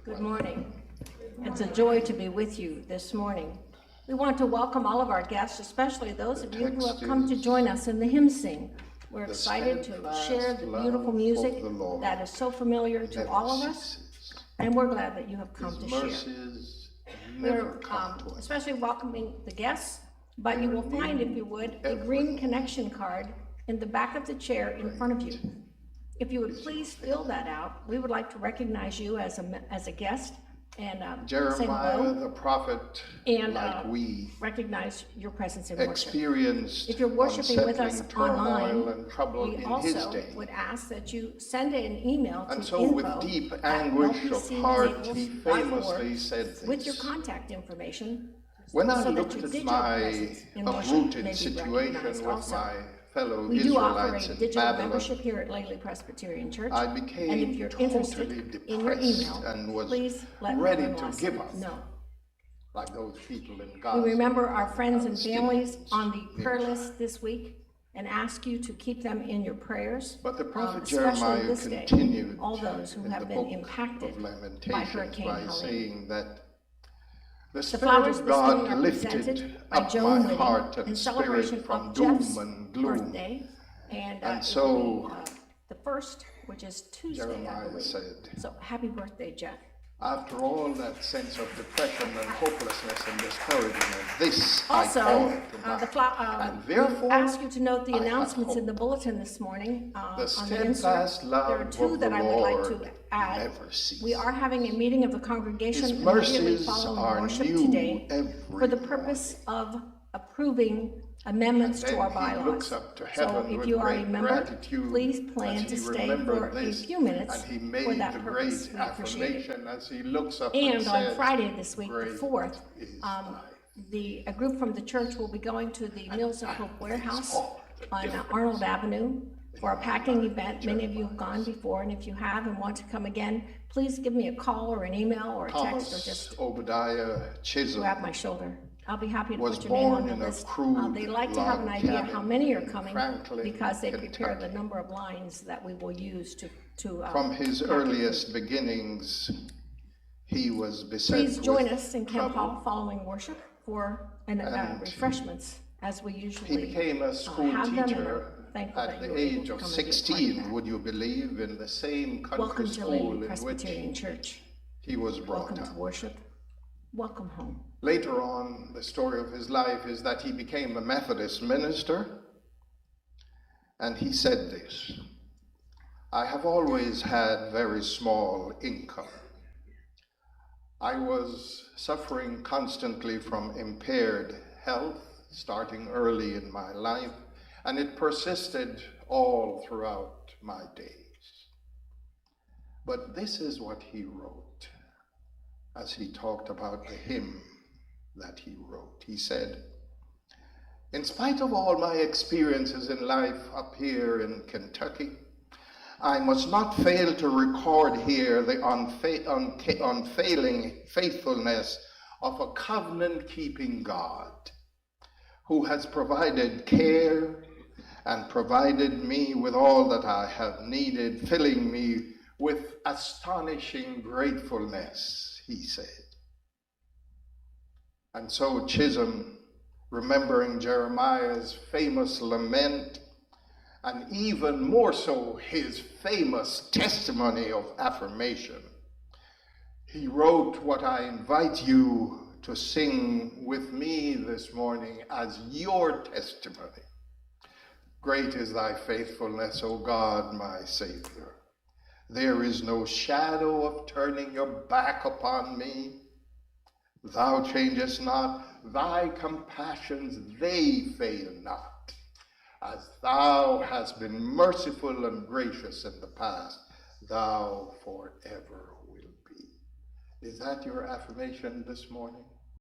Good morning. It's a joy to be with you this morning. We want to welcome all of our guests, especially those of you who have come to join us in the hymn sing. We're excited to share the beautiful music that is so familiar to all of us, and we're glad that you have come to share. We're especially welcoming the guests, but you will find, if you would, a green connection card in the back of the chair in front of you. If you would please fill that out, we would like to recognize you as a guest and Jeremiah the prophet, and like we recognize your presence in worship. Experienced if you're worshiping with us online, and trouble we in also his day. would ask that you send an email to And so with deep anguish of heart, he famously said this. With your contact information. When I so looked at my uprooted situation with also. my fellow We do offer Israelites a in digital Babylon, membership here at Lely Presbyterian Church. I became and if you're interested totally in your depressed email, and was please let ready Reverend to Lawson give up, know. like those people in Gaza. We remember our friends and families Palestinians. on the prayer list this week and ask you to keep them in your prayers. But the prophet especially Jeremiah this day, continued all those who in have the been book impacted of by Lamentations Hurricane by Helene. saying that the The Spirit flowers of this morning God are lifted presented by up Joan my Whitty heart in and celebration spirit from of doom Jeff's and gloom. birthday. And And it so will be, the first, which is Tuesday, I Jeremiah believe. said, So happy birthday, Jeff. after all that sense of depression and hopelessness and discouragement, this Also, I call it. And therefore, we ask you to note the I have announcements in hope. the bulletin this morning The on the steadfast insert. love There are two of that the I would like Lord to add. never ceases. We are having a meeting of the congregation His immediately mercies following are worship new today every for the purpose of approving amendments And to our then he bylaws. looks up to So heaven if with you are a great member, gratitude please plan as to he stay remembered for a this, few minutes and he for made that the purpose. great We appreciate it. affirmation as he looks up And and on says, Friday this week, the "Great 4th, is thy a group from the church will be going to the Mills of Hope warehouse all the on difference Arnold Avenue for a packing event. Many of you have gone before, and if you have and want to come again, please give me a call or an email or a text or Thomas just Obadiah Chisholm grab my shoulder. I'll be happy to was put your name on born the in a list. crude They like to have an log idea how cabin many are in coming Franklin, because they prepare the Kentucky. number of lines that we will use to From his pack earliest beginnings, he was beset Please join with us in Camp trouble. Hall following worship for refreshments, as we usually He became a school have them, and teacher are thankful at that you the were able age to of come and be a part of 16, that. would you believe, in the same country Welcome to school Lely in which Presbyterian Church. he was brought Welcome to up. worship. Welcome home. Later on, the story of his life is that he became a Methodist minister, and he said this: "I have always had very small income. I was suffering constantly from impaired health, starting early in my life, and it persisted all throughout my days." But this is what he wrote as he talked about the hymn that he wrote. He said, "In spite of all my experiences in life up here in Kentucky, I must not fail to record here the unfailing faithfulness of a covenant-keeping God who has provided care and provided me with all that I have needed, filling me with astonishing gratefulness," he said. And so Chisholm, remembering Jeremiah's famous lament, and even more so his famous testimony of affirmation, he wrote what I invite you to sing with me this morning as your testimony. "Great is thy faithfulness, O God, my Savior. There is no shadow of turning your back upon me. Thou changest not, thy compassions, they fail not. As thou hast been merciful and gracious in the past, thou forever will be." Is that your affirmation this morning?